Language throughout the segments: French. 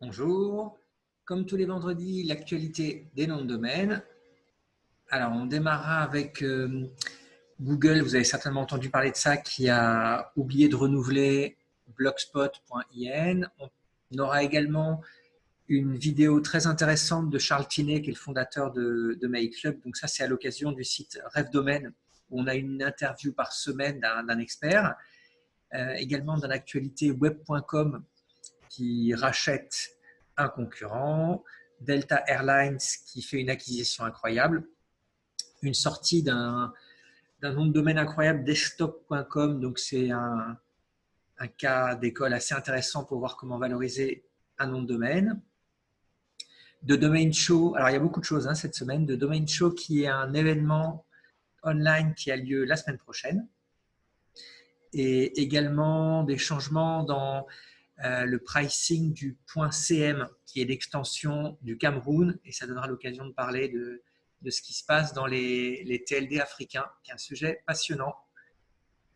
Bonjour, comme tous les vendredis, l'actualité des noms de domaine. Alors, on démarrera avec Google, vous avez certainement entendu parler de ça, qui a oublié de renouveler blogspot.in. On aura également une vidéo très intéressante de Charles Tinet, qui est le fondateur de MailClub. Donc ça, c'est à l'occasion du site Rêve Domaine, où on a une interview par semaine d'un expert. Également dans l'actualité web.com, qui rachète un concurrent, Delta Airlines qui fait une acquisition incroyable, une sortie d'un nom de domaine incroyable, desktop.com, donc c'est un cas d'école assez intéressant pour voir comment valoriser un nom de domaine. De Domain Show, alors il y a beaucoup de choses cette semaine, de Domain Show qui est un événement online qui a lieu la semaine prochaine, et également des changements dans le pricing du .cm, qui est l'extension du Cameroun, et ça donnera l'occasion de parler de ce qui se passe dans les TLD africains, qui est un sujet passionnant.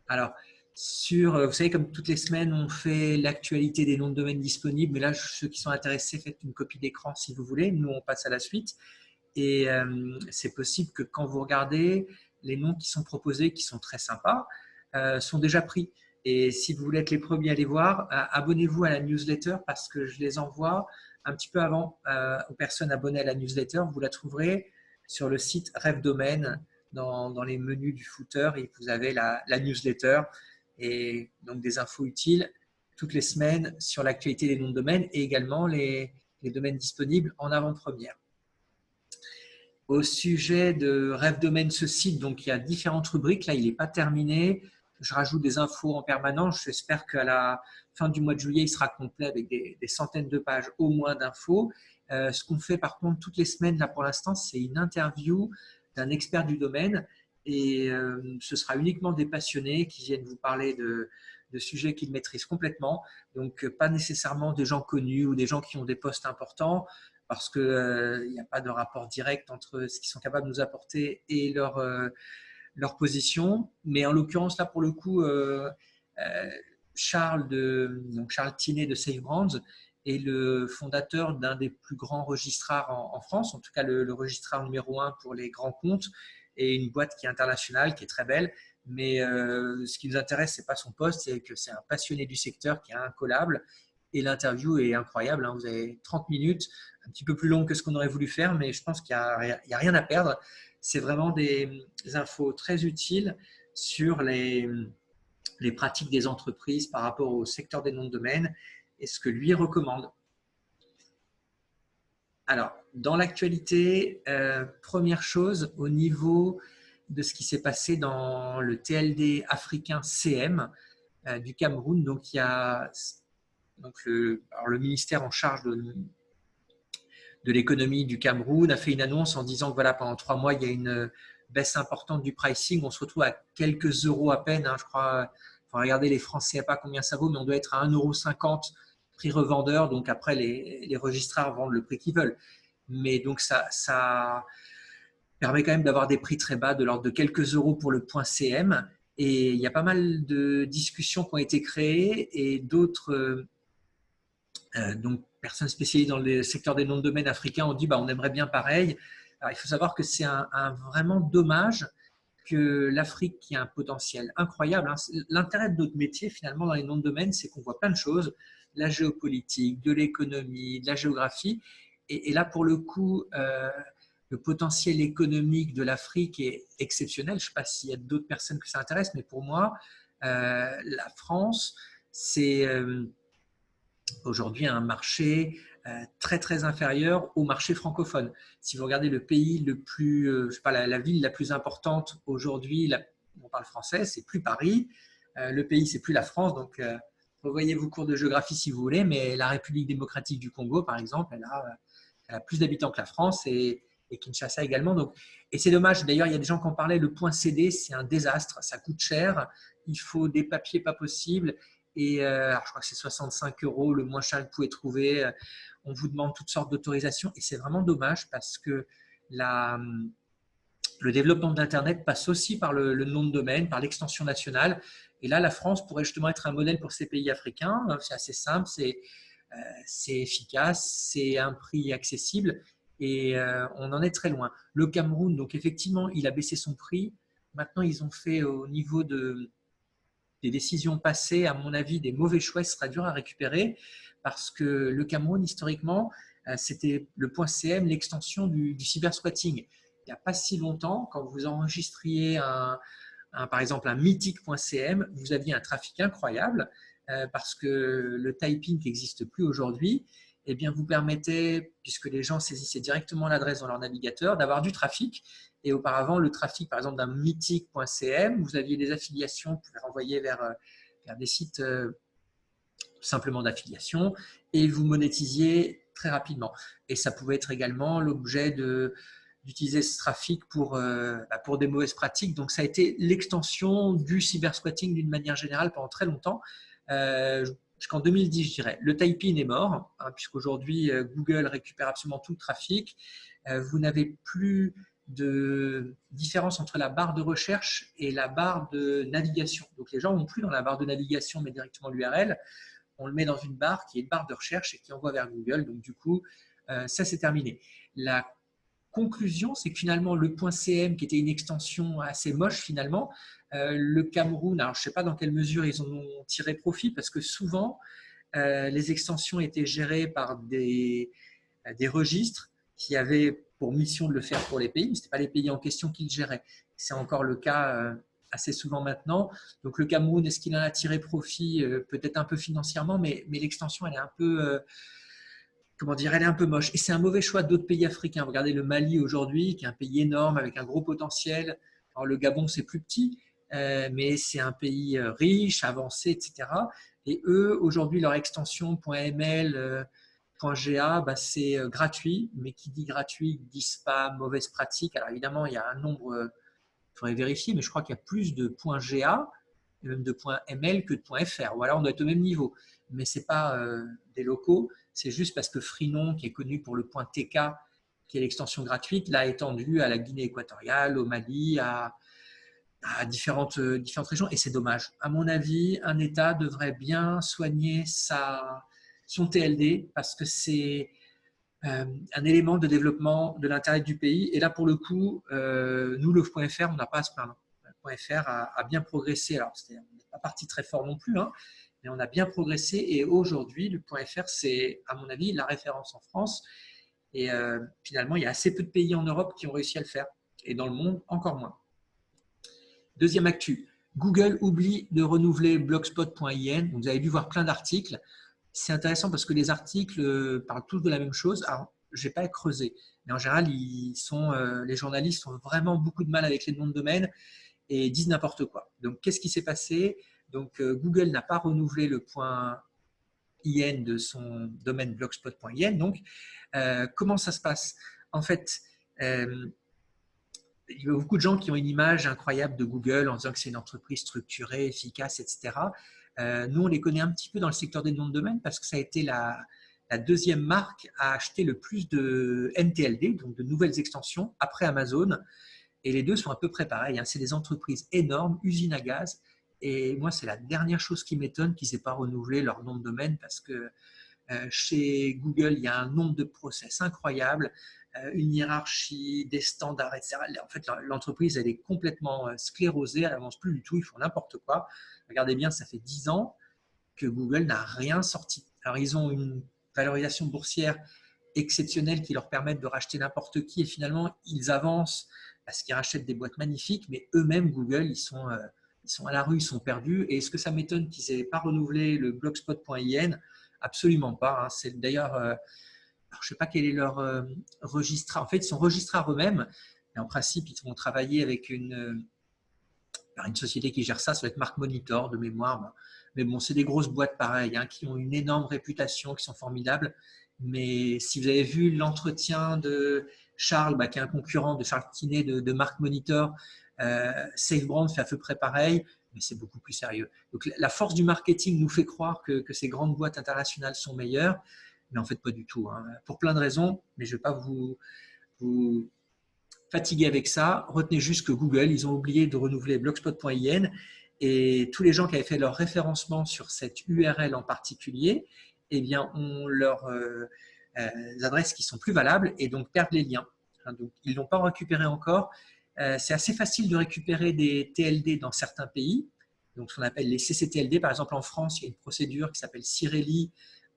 Alors, vous savez, comme toutes les semaines, on fait l'actualité des noms de domaine disponibles, mais là, ceux qui sont intéressés, faites une copie d'écran si vous voulez. Nous, on passe à la suite. Et c'est possible que quand vous regardez, les noms qui sont proposés, qui sont très sympas, sont déjà pris. Et si vous voulez être les premiers à les voir, abonnez-vous à la newsletter parce que je les envoie un petit peu avant aux personnes abonnées à la newsletter. Vous la trouverez sur le site Rêve Domaine dans les menus du footer et vous avez la newsletter et donc des infos utiles toutes les semaines sur l'actualité des noms de domaine et également les domaines disponibles en avant-première. Au sujet de Rêve Domaine, ce site, donc il y a différentes rubriques. Là, il n'est pas terminé. Je rajoute des infos en permanence. J'espère qu'à la fin du mois de juillet, il sera complet avec des centaines de pages au moins d'infos. Ce qu'on fait par contre toutes les semaines, là pour l'instant, c'est une interview d'un expert du domaine. Et ce sera uniquement des passionnés qui viennent vous parler de sujets qu'ils maîtrisent complètement. Donc, pas nécessairement des gens connus ou des gens qui ont des postes importants, parce qu'il n'y a pas de rapport direct entre ce qu'ils sont capables de nous apporter et leur position. Mais en l'occurrence, là, pour le coup, Charles Tinet de SafeBrands est le fondateur d'un des plus grands registrars en France, en tout cas le registraire numéro 1 pour les grands comptes, et une boîte qui est internationale, qui est très belle. Mais ce qui nous intéresse, ce n'est pas son poste, c'est que c'est un passionné du secteur qui est incollable. Et l'interview est incroyable. Vous avez 30 minutes, un petit peu plus long que ce qu'on aurait voulu faire, mais je pense qu'il n'y a rien à perdre. C'est vraiment des infos très utiles sur les pratiques des entreprises par rapport au secteur des noms de domaine et ce que lui recommande. Alors, dans l'actualité, première chose, au niveau de ce qui s'est passé dans le TLD africain CM du Cameroun, donc il y a le ministère en charge de l'économie du Cameroun a fait une annonce en disant que voilà, pendant 3 mois, il y a une baisse importante du pricing. On se retrouve à quelques euros à peine, je crois. Il faut regarder les francs CFA combien ça vaut, mais on doit être à 1,50 € prix revendeur. Donc après, les registrars vendent le prix qu'ils veulent. Mais donc ça permet quand même d'avoir des prix très bas, de l'ordre de quelques euros pour le point CM. Et il y a pas mal de discussions qui ont été créées et d'autres donc personnes spécialisées dans le secteur des noms de domaine africains ont dit on aimerait bien pareil. Alors, il faut savoir que c'est vraiment dommage que l'Afrique, qui a un potentiel incroyable, l'intérêt de notre métier finalement dans les noms de domaine, c'est qu'on voit plein de choses, la géopolitique, de l'économie, de la géographie, et là pour le coup, le potentiel économique de l'Afrique est exceptionnel. Je ne sais pas s'il y a d'autres personnes que ça intéresse, mais pour moi, la France, c'est aujourd'hui un marché très très inférieur au marché francophone. Si vous regardez le pays le plus, je sais pas, la ville la plus importante aujourd'hui, on parle français, c'est plus Paris. Le pays, c'est plus la France. Donc, revoyez vos cours de géographie si vous voulez, mais la République démocratique du Congo, par exemple, elle a plus d'habitants que la France et Kinshasa également. Donc, et c'est dommage. D'ailleurs, il y a des gens qui en parlaient. Le point CD, c'est un désastre. Ça coûte cher. Il faut des papiers pas possibles. Et alors je crois que c'est 65 € le moins cher que vous pouvez trouver. On vous demande toutes sortes d'autorisations et c'est vraiment dommage parce que le développement d'Internet passe aussi par le nom de domaine, par l'extension nationale. Et là, la France pourrait justement être un modèle pour ces pays africains. C'est assez simple. c'est efficace, c'est un prix accessible et on en est très loin. Le Cameroun, donc effectivement, il a baissé son prix. Maintenant, ils ont fait au niveau des décisions passées, à mon avis, des mauvais choix. Ce sera dur à récupérer parce que le Cameroun, historiquement, c'était le .cm, l'extension du cybersquatting. Il n'y a pas si longtemps, quand vous enregistriez par exemple un mythique.cm, vous aviez un trafic incroyable parce que le typing qui n'existe plus aujourd'hui, eh bien, vous permettait, puisque les gens saisissaient directement l'adresse dans leur navigateur, d'avoir du trafic. Et auparavant, le trafic, par exemple, d'un mythique.cm, vous aviez des affiliations, vous pouvez renvoyer vers des sites simplement d'affiliation et vous monétisiez très rapidement. Et ça pouvait être également l'objet d'utiliser ce trafic pour des mauvaises pratiques. Donc, ça a été l'extension du cybersquatting d'une manière générale pendant très longtemps, jusqu'en 2010, je dirais. Le typing est mort, hein, puisqu'aujourd'hui, Google récupère absolument tout le trafic. Vous n'avez plus de différence entre la barre de recherche et la barre de navigation. Donc, les gens n'ont plus dans la barre de navigation, mais directement l'URL. On le met dans une barre qui est une barre de recherche et qui envoie vers Google. Donc, du coup, ça, c'est terminé. La conclusion, c'est que finalement, le .cm, qui était une extension assez moche finalement, le Cameroun, alors je ne sais pas dans quelle mesure ils en ont tiré profit, parce que souvent, les extensions étaient gérées par des registres qui avaient pour mission de le faire pour les pays, mais ce n'était pas les pays en question qui le géraient. C'est encore le cas assez souvent maintenant. Donc le Cameroun, est-ce qu'il en a tiré profit? Peut-être un peu financièrement, mais l'extension, elle est un peu... comment dire, elle est un peu moche. Et c'est un mauvais choix d'autres pays africains. Regardez le Mali aujourd'hui, qui est un pays énorme avec un gros potentiel. Alors le Gabon, c'est plus petit, mais c'est un pays riche, avancé, etc. Et eux, aujourd'hui, leur extension .ml, .ga, bah, c'est gratuit. Mais qui dit gratuit dit spam, mauvaise pratique. Alors évidemment, il y a un nombre, il faudrait vérifier, mais je crois qu'il y a plus de .ga et même de .ml que de .fr. Voilà, on doit être au même niveau. Mais ce n'est pas des locaux. C'est juste parce que Freenom, qui est connu pour le .tk, qui est l'extension gratuite, l'a étendu à la Guinée équatoriale, au Mali, à différentes régions. Et c'est dommage. À mon avis, un État devrait bien soigner son TLD parce que c'est un élément de développement de l'Internet du pays. Et là, pour le coup, nous, le .fr, on n'a pas à se plaindre. Le .fr a bien progressé. Alors, on n'est pas parti très fort non plus, hein, mais on a bien progressé. Et aujourd'hui, le .fr, c'est, à mon avis, la référence en France. Et finalement, il y a assez peu de pays en Europe qui ont réussi à le faire. Et dans le monde, encore moins. Deuxième actu. Google oublie de renouveler blogspot.in. Vous avez dû voir plein d'articles. C'est intéressant parce que les articles parlent tous de la même chose. Alors, je n'ai pas creusé, mais en général, les journalistes ont vraiment beaucoup de mal avec les noms de domaine et disent n'importe quoi. Donc, qu'est-ce qui s'est passé? Donc, Google n'a pas renouvelé le .in de son domaine blogspot.in. Donc, comment ça se passe? En fait, il y a beaucoup de gens qui ont une image incroyable de Google en disant que c'est une entreprise structurée, efficace, etc. Nous, on les connaît un petit peu dans le secteur des noms de domaine parce que ça a été la deuxième marque à acheter le plus de NTLD, donc de nouvelles extensions, après Amazon. Et les deux sont à peu près pareils. Hein. C'est des entreprises énormes, usines à gaz. Et moi, c'est la dernière chose qui m'étonne qu'ils n'aient pas renouvelé leur nom de domaine parce que chez Google, il y a un nombre de process incroyable, une hiérarchie, des standards, etc. En fait, l'entreprise, elle est complètement sclérosée, elle n'avance plus du tout, ils font n'importe quoi. Regardez bien, ça fait 10 ans que Google n'a rien sorti. Alors, ils ont une valorisation boursière exceptionnelle qui leur permet de racheter n'importe qui et finalement, ils avancent parce qu'ils rachètent des boîtes magnifiques, mais eux-mêmes, Google, ils sont à la rue, ils sont perdus. Et est-ce que ça m'étonne qu'ils n'aient pas renouvelé le blogspot.in? Absolument pas. Hein. C'est d'ailleurs, je ne sais pas quel est leur registre. En fait, ils sont registrars eux-mêmes, mais en principe, ils vont travailler avec une société qui gère ça. Ça va être Mark Monitor de mémoire. Mais bon, c'est des grosses boîtes pareilles, hein, qui ont une énorme réputation, qui sont formidables. Mais si vous avez vu l'entretien de Charles, qui est un concurrent de Charles Tinet de Mark Monitor, SafeBrand fait à peu près pareil, mais c'est beaucoup plus sérieux. Donc la force du marketing nous fait croire que ces grandes boîtes internationales sont meilleures, mais en fait pas du tout, hein, pour plein de raisons, mais je ne vais pas vous fatiguer avec ça. Retenez juste que Google, ils ont oublié de renouveler blogspot.in et tous les gens qui avaient fait leur référencement sur cette URL en particulier, eh bien, ont leurs adresses qui sont plus valables et donc perdent les liens. Donc, ils ne l'ont pas récupéré encore. C'est assez facile de récupérer des TLD dans certains pays, donc ce qu'on appelle les CCTLD. Par exemple, en France, il y a une procédure qui s'appelle Cirelli,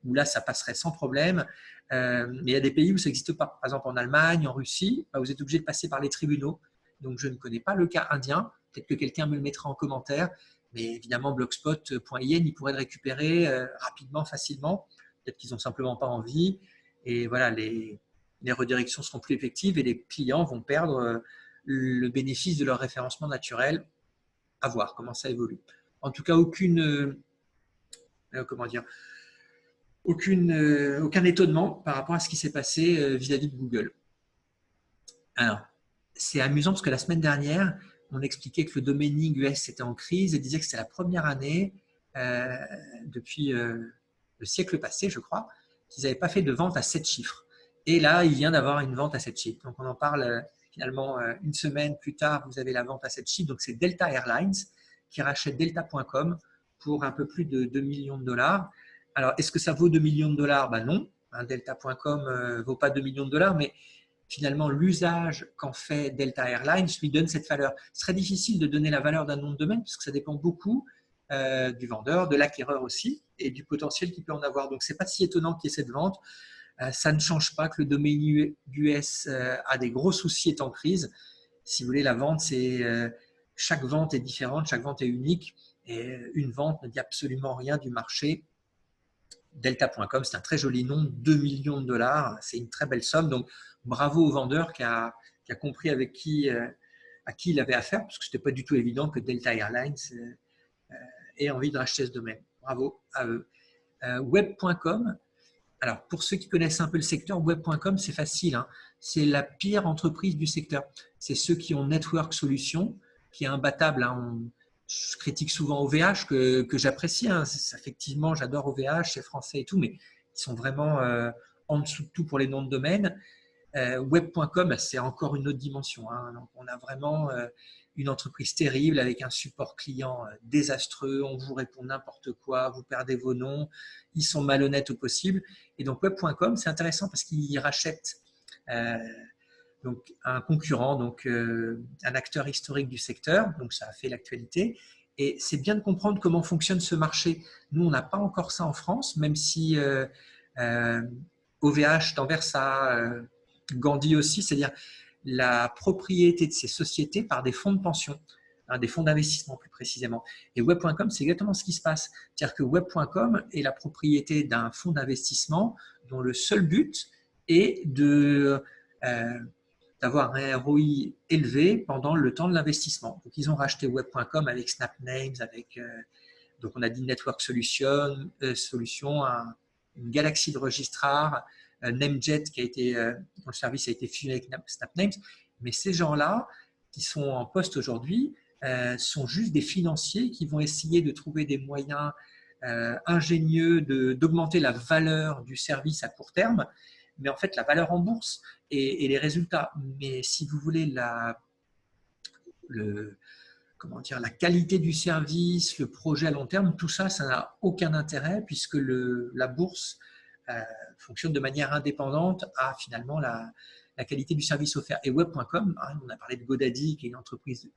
où là, ça passerait sans problème. Mais il y a des pays où ça n'existe pas. Par exemple, en Allemagne, en Russie, vous êtes obligé de passer par les tribunaux. Donc, je ne connais pas le cas indien. Peut-être que quelqu'un me le mettra en commentaire. Mais évidemment, blogspot.in, ils pourraient le récupérer rapidement, facilement. Peut-être qu'ils n'ont simplement pas envie. Et voilà, les redirections seront plus effectives et les clients vont perdre le bénéfice de leur référencement naturel. À voir comment ça évolue. En tout cas, aucun étonnement par rapport à ce qui s'est passé vis-à-vis de Google. Alors, c'est amusant parce que la semaine dernière, on expliquait que le domaining US était en crise et disait que c'était la première année depuis le siècle passé, je crois, qu'ils n'avaient pas fait de vente à 7 chiffres. Et là, il vient d'avoir une vente à 7 chiffres. Donc, on en parle finalement une semaine plus tard, vous avez la vente à 7 chiffres. Donc, c'est Delta Airlines qui rachète Delta.com pour un peu plus de 2 millions de dollars. Alors, est-ce que ça vaut 2 millions de dollars? Ben non, Delta.com ne vaut pas 2 millions de dollars, mais finalement, l'usage qu'en fait Delta Airlines lui donne cette valeur. C'est très difficile de donner la valeur d'un nom de domaine parce que ça dépend beaucoup du vendeur, de l'acquéreur aussi et du potentiel qu'il peut en avoir. Donc, ce n'est pas si étonnant qu'il y ait cette vente. Ça ne change pas que le domaine US a des gros soucis, est en crise. Si vous voulez, la vente, chaque vente est différente, chaque vente est unique et une vente ne dit absolument rien du marché. Delta.com, c'est un très joli nom, 2 millions de dollars, c'est une très belle somme. Donc, bravo au vendeur qui a compris à qui il avait affaire, parce que ce n'était pas du tout évident que Delta Airlines ait envie de racheter ce domaine. Bravo à eux. Web.com, alors pour ceux qui connaissent un peu le secteur, Web.com, c'est facile, hein. C'est la pire entreprise du secteur. C'est ceux qui ont Network Solutions, qui est imbattable, hein. Je critique souvent OVH que j'apprécie, hein. Effectivement, j'adore OVH, c'est français et tout, mais ils sont vraiment en dessous de tout pour les noms de domaine. Web.com, c'est encore une autre dimension, hein. Donc, on a vraiment une entreprise terrible avec un support client désastreux. On vous répond n'importe quoi, vous perdez vos noms, ils sont malhonnêtes au possible. Et donc, Web.com, c'est intéressant parce qu'ils rachètent donc, un concurrent, donc un acteur historique du secteur. Donc, ça a fait l'actualité. Et c'est bien de comprendre comment fonctionne ce marché. Nous, on n'a pas encore ça en France, même si OVH tend vers ça. Gandhi aussi, c'est-à-dire la propriété de ces sociétés par des fonds de pension, hein, des fonds d'investissement plus précisément. Et Web.com, c'est exactement ce qui se passe. C'est-à-dire que Web.com est la propriété d'un fonds d'investissement dont le seul but est d'avoir un ROI élevé pendant le temps de l'investissement. Donc, ils ont racheté Web.com avec SnapNames, avec, donc on a dit Network Solutions, une galaxie de registrars, Namejet dont le service a été fusionné avec SnapNames. Mais ces gens-là, qui sont en poste aujourd'hui, sont juste des financiers qui vont essayer de trouver des moyens ingénieux d'augmenter la valeur du service à court terme, mais en fait la valeur en bourse et les résultats. Mais si vous voulez la qualité du service, le projet à long terme, tout ça, ça n'a aucun intérêt puisque la bourse fonctionne de manière indépendante à finalement la qualité du service offert. Et Web.com, hein, on a parlé de GoDaddy qui est une entreprise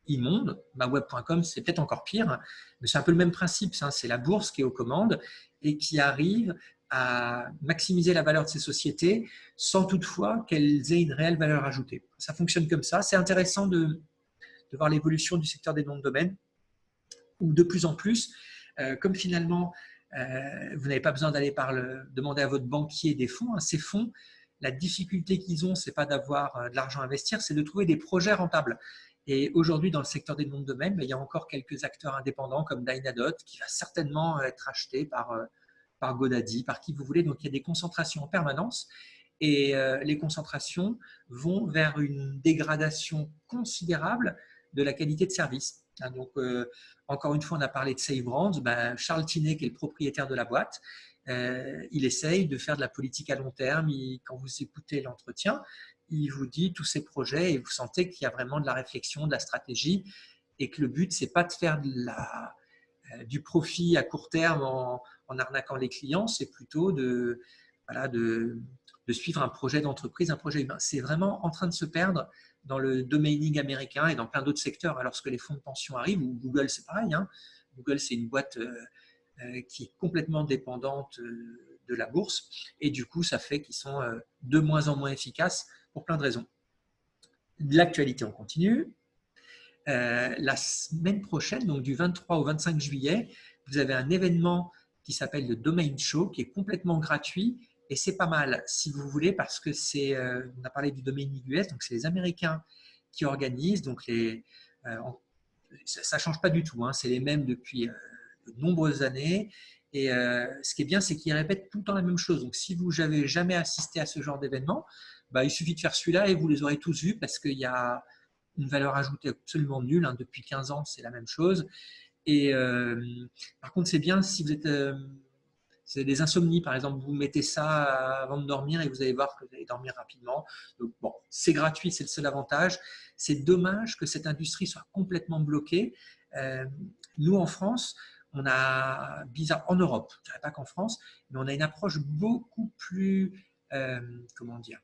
immonde, Web.com c'est peut-être encore pire, mais c'est un peu le même principe, hein, c'est la bourse qui est aux commandes et qui arrive à maximiser la valeur de ces sociétés sans toutefois qu'elles aient une réelle valeur ajoutée. Ça fonctionne comme ça, c'est intéressant de voir l'évolution du secteur des noms de domaine, où de plus en plus, comme finalement, vous n'avez pas besoin d'aller demander à votre banquier des fonds, hein, ces fonds, la difficulté qu'ils ont, ce n'est pas d'avoir de l'argent à investir, c'est de trouver des projets rentables. Et aujourd'hui, dans le secteur des noms de domaine, il y a encore quelques acteurs indépendants comme Dynadot qui va certainement être acheté par GoDaddy, par qui vous voulez. Donc, il y a des concentrations en permanence et les concentrations vont vers une dégradation considérable de la qualité de service. Donc, encore une fois, on a parlé de SafeBrands. Charles Tinet, qui est le propriétaire de la boîte, il essaye de faire de la politique à long terme. Quand vous écoutez l'entretien, il vous dit tous ses projets et vous sentez qu'il y a vraiment de la réflexion, de la stratégie et que le but, ce n'est pas de faire du profit à court terme en arnaquant les clients, c'est plutôt voilà, de suivre un projet d'entreprise, un projet humain. C'est vraiment en train de se perdre dans le domaining américain et dans plein d'autres secteurs. Lorsque les fonds de pension arrivent, ou Google, c'est pareil. Hein. Google, c'est une boîte qui est complètement dépendante de la bourse. Et du coup, ça fait qu'ils sont de moins en moins efficaces pour plein de raisons. L'actualité, on continue. La semaine prochaine, donc du 23 au 25 juillet, vous avez un événement qui s'appelle le Domain Show, qui est complètement gratuit. Et c'est pas mal, si vous voulez, parce que c'est, on a parlé du Domaining US, donc c'est les Américains qui organisent. Donc ça ne change pas du tout, hein, c'est les mêmes depuis de nombreuses années. Et ce qui est bien, c'est qu'ils répètent tout le temps la même chose. Donc si vous n'avez jamais assisté à ce genre d'événement, bah, il suffit de faire celui-là et vous les aurez tous vus parce qu'il y a une valeur ajoutée absolument nulle. Hein. Depuis 15 ans, c'est la même chose. Et par contre, c'est bien si vous êtes c'est des insomnies, par exemple, vous mettez ça avant de dormir et vous allez voir que vous allez dormir rapidement. Donc, bon, c'est gratuit, c'est le seul avantage. C'est dommage que cette industrie soit complètement bloquée. Nous, en France, on a, bizarre, en Europe, je ne dirais pas qu'en France, mais on a une approche beaucoup plus, comment dire,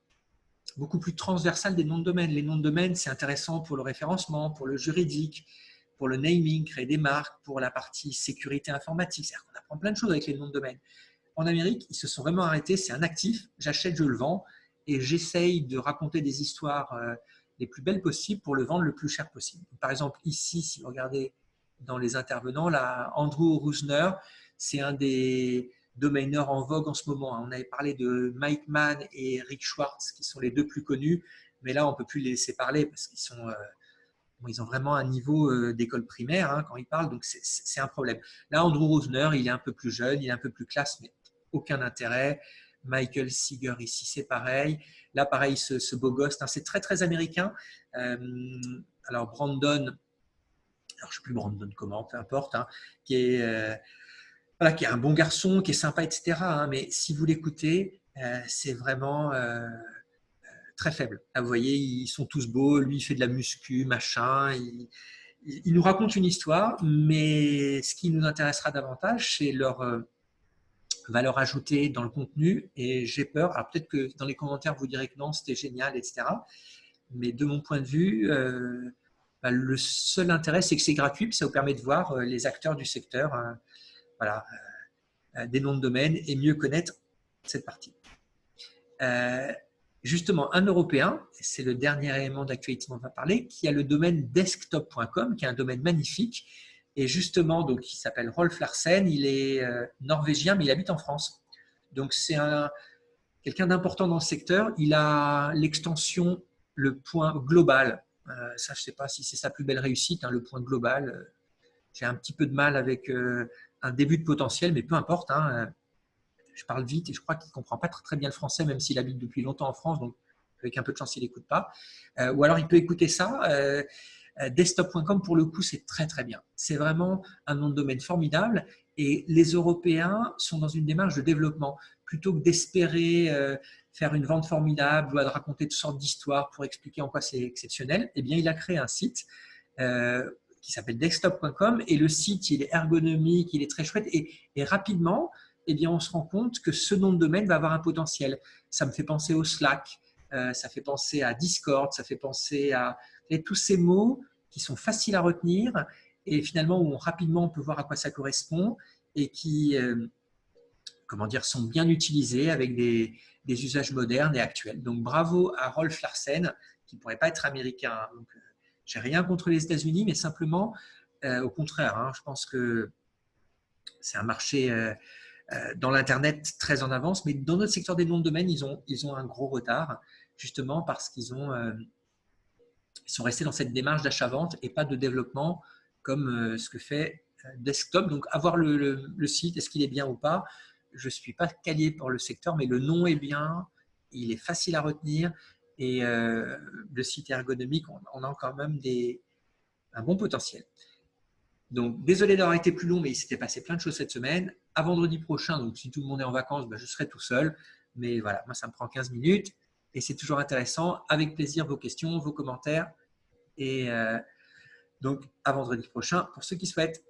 beaucoup plus transversale des noms de domaine. Les noms de domaine, c'est intéressant pour le référencement, pour le juridique, pour le naming, créer des marques, pour la partie sécurité informatique. C'est-à-dire qu'on apprend plein de choses avec les noms de domaine. En Amérique, ils se sont vraiment arrêtés. C'est un actif. J'achète, je le vends. Et j'essaye de raconter des histoires les plus belles possibles pour le vendre le plus cher possible. Par exemple, ici, si vous regardez dans les intervenants, là, Andrew Roosner, c'est un des domainers en vogue en ce moment. On avait parlé de Mike Mann et Rick Schwartz, qui sont les deux plus connus. Mais là, on ne peut plus les laisser parler parce qu'ils sont... ils ont vraiment un niveau d'école primaire hein, quand ils parlent, donc c'est un problème. Là, Andrew Roosner, il est un peu plus jeune, il est un peu plus classe, mais aucun intérêt. Michael Seeger ici, c'est pareil. Là, pareil, ce beau gosse, hein, c'est très, très américain. Alors, Brandon, alors je ne sais plus Brandon comment, peu importe, hein, qui est, voilà, qui est un bon garçon, qui est sympa, etc. Hein, mais si vous l'écoutez, c'est vraiment très faible. Là, vous voyez, ils sont tous beaux, lui il fait de la muscu, machin, il nous raconte une histoire, mais ce qui nous intéressera davantage, c'est leur valeur ajoutée dans le contenu, et j'ai peur, alors peut-être que dans les commentaires vous direz que non, c'était génial, etc. Mais de mon point de vue, bah, le seul intérêt, c'est que c'est gratuit, puis ça vous permet de voir les acteurs du secteur, voilà, des noms de domaine, et mieux connaître cette partie. Justement, un Européen, c'est le dernier élément d'actualité dont on va parler, qui a le domaine desktop.com, qui est un domaine magnifique. Et justement, donc, il s'appelle Rolf Larsen, il est norvégien, mais il habite en France. Donc, c'est quelqu'un d'important dans le secteur. Il a l'extension, le point global. Ça, je ne sais pas si c'est sa plus belle réussite, hein, le point global. J'ai un petit peu de mal avec un début de potentiel, mais peu importe. Hein, je parle vite et je crois qu'il ne comprend pas très, très bien le français, même s'il habite depuis longtemps en France, donc avec un peu de chance, il n'écoute pas. Ou alors, il peut écouter ça. Desktop.com, pour le coup, c'est très, très bien. C'est vraiment un nom de domaine formidable et les Européens sont dans une démarche de développement. Plutôt que d'espérer faire une vente formidable ou de raconter toutes sortes d'histoires pour expliquer en quoi c'est exceptionnel, eh bien, il a créé un site qui s'appelle desktop.com et le site, il est ergonomique, il est très chouette et rapidement, eh bien, on se rend compte que ce nom de domaine va avoir un potentiel. Ça me fait penser au Slack, ça fait penser à Discord, ça fait penser à tous ces mots qui sont faciles à retenir et finalement où rapidement on peut voir à quoi ça correspond et qui comment dire, sont bien utilisés avec des usages modernes et actuels. Donc bravo à Rolf Larsen, qui ne pourrait pas être américain. Donc, j'ai rien contre les États-Unis, mais simplement, au contraire, hein, je pense que c'est un marché dans l'Internet très en avance, mais dans notre secteur des noms de domaine, ils ont un gros retard, justement parce qu'ils sont restés dans cette démarche d'achat-vente et pas de développement comme ce que fait Desktop. Donc, avoir le site, est-ce qu'il est bien ou pas? Je ne suis pas calé pour le secteur, mais le nom est bien, il est facile à retenir et le site est ergonomique, on a quand même un bon potentiel. Donc, désolé d'avoir été plus long, mais il s'était passé plein de choses cette semaine. À vendredi prochain, donc si tout le monde est en vacances, ben, je serai tout seul. Mais voilà, moi, ça me prend 15 minutes et c'est toujours intéressant. Avec plaisir, vos questions, vos commentaires. Et donc, à vendredi prochain pour ceux qui souhaitent.